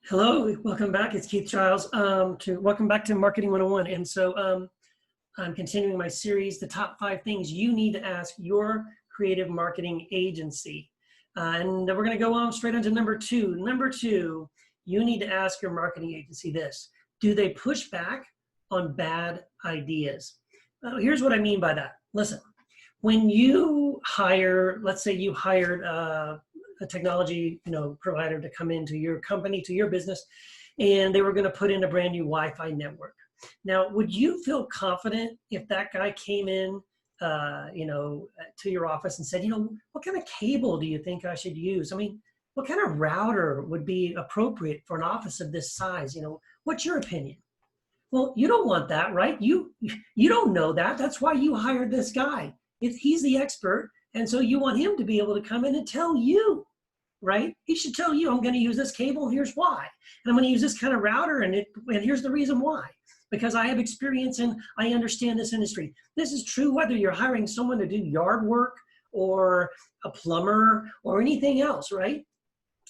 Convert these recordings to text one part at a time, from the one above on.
Hello, welcome back. It's Keith Giles. Welcome back to Marketing 101. And so I'm continuing my series, the top 5 things you need to ask your creative marketing agency. And we're going to go on straight into number 2. Number 2, you need to ask your marketing agency this: do they push back on bad ideas? Here's what I mean by that. Listen, when you hire, let's say you hired a technology provider to come into your company, to your business, and they were going to put in a brand new Wi-Fi network. Now, would you feel confident if that guy came in to your office and said, what kind of cable do you think I should use? I mean, what kind of router would be appropriate for an office of this size? What's your opinion? Well, you don't want that, right? You don't know that. That's why you hired this guy. He's the expert, and so you want him to be able to come in and tell you, right? He should tell you, I'm going to use this cable, and here's why. And I'm going to use this kind of router, and here's the reason why. Because I have experience and I understand this industry. This is true whether you're hiring someone to do yard work or a plumber or anything else, right?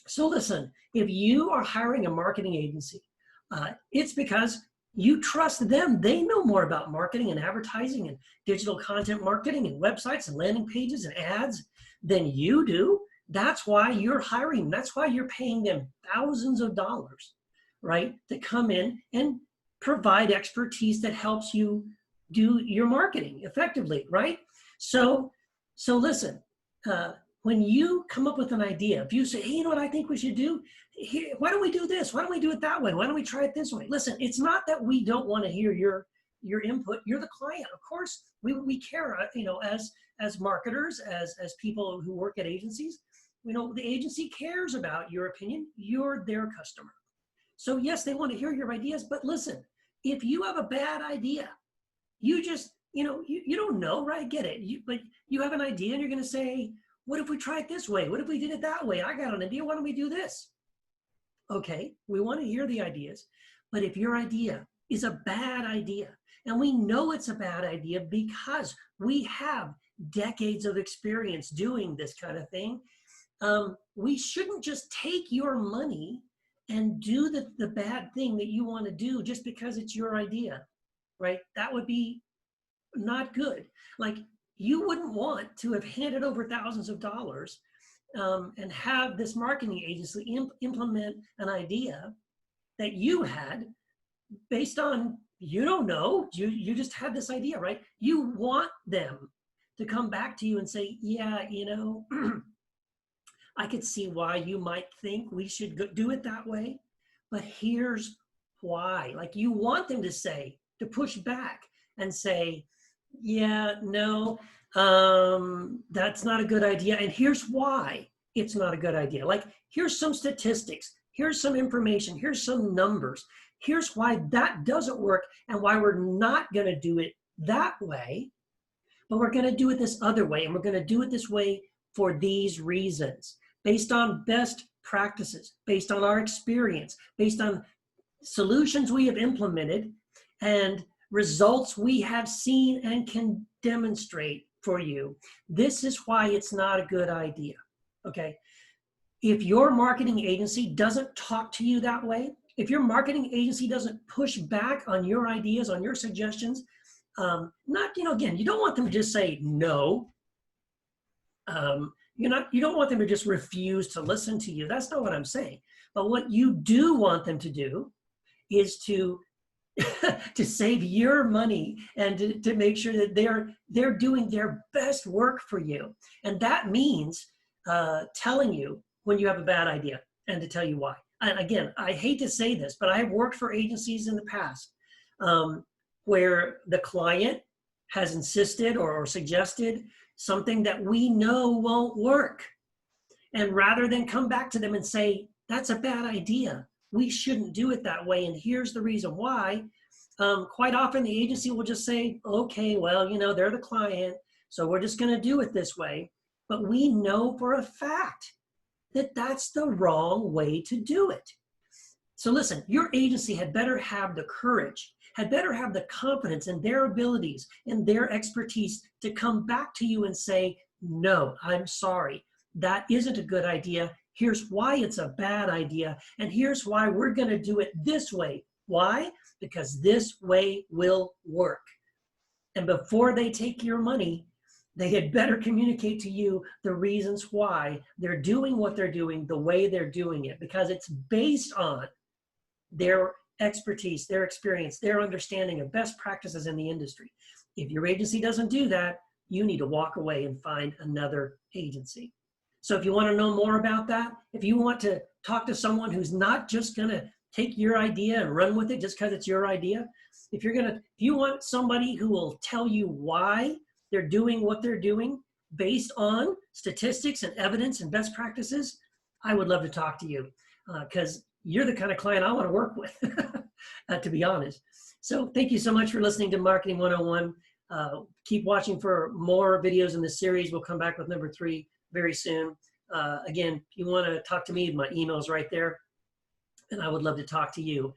So listen, if you are hiring a marketing agency, it's because you trust them. They know more about marketing and advertising and digital content marketing and websites and landing pages and ads than you do. That's why you're hiring. That's why you're paying them thousands of dollars, right, to come in and provide expertise that helps you do your marketing effectively, right? So listen, when you come up with an idea, if you say, hey, you know what I think we should do? Here, why don't we do this? Why don't we do it that way? Why don't we try it this way? Listen, it's not that we don't want to hear your input. You're the client. Of course, we care, as marketers, as people who work at agencies. The agency cares about your opinion. You're their customer. So yes, they want to hear your ideas, but listen, if you have a bad idea, you just, you don't know, right? Get it. But you have an idea and you're going to say, what if we try it this way? What if we did it that way? I got an idea. Why don't we do this? Okay, we want to hear the ideas. But if your idea is a bad idea, and we know it's a bad idea because we have decades of experience doing this kind of thing, we shouldn't just take your money and do the bad thing that you want to do just because it's your idea, right? That would be not good. Like, you wouldn't want to have handed over thousands of dollars and have this marketing agency implement an idea that you had based on, you don't know, you just had this idea, right? You want them to come back to you and say, yeah, I could see why you might think we should do it that way, but here's why. Like, you want them to push back and say, yeah, no, that's not a good idea. And here's why it's not a good idea. Like, here's some statistics. Here's some information. Here's some numbers. Here's why that doesn't work and why we're not going to do it that way, but we're going to do it this other way. And we're going to do it this way for these reasons, based on best practices, based on our experience, based on solutions we have implemented and results we have seen and can demonstrate for you. This is why it's not a good idea, okay? If your marketing agency doesn't talk to you that way, if your marketing agency doesn't push back on your ideas, on your suggestions, again, you don't want them to just say no. You don't want them to just refuse to listen to you. That's not what I'm saying. But what you do want them to do is to to save your money and to make sure that they're doing their best work for you. And that means telling you when you have a bad idea and to tell you why. And again, I hate to say this, but I've worked for agencies in the past where the client has insisted or suggested something that we know won't work. And rather than come back to them and say, that's a bad idea, we shouldn't do it that way, and here's the reason why, quite often the agency will just say, okay, well, they're the client, so we're just going to do it this way. But we know for a fact that that's the wrong way to do it. So listen, your agency had better have the courage, had better have the confidence in their abilities and their expertise to come back to you and say, no, I'm sorry, that isn't a good idea. Here's why it's a bad idea. And here's why we're going to do it this way. Why? Because this way will work. And before they take your money, they had better communicate to you the reasons why they're doing what they're doing the way they're doing it, because it's based on their expertise, their experience, their understanding of best practices in the industry. If your agency doesn't do that, you need to walk away and find another agency. So if you want to know more about that, if you want to talk to someone who's not just going to take your idea and run with it just because it's your idea, if you want somebody who will tell you why they're doing what they're doing based on statistics and evidence and best practices, I would love to talk to you because you're the kind of client I want to work with, to be honest. So thank you so much for listening to Marketing 101. Keep watching for more videos in this series. We'll come back with number 3 very soon. Again, if you want to talk to me, my email's right there. And I would love to talk to you,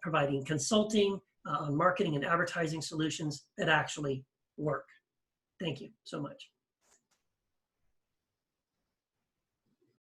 providing consulting on marketing and advertising solutions that actually work. Thank you so much.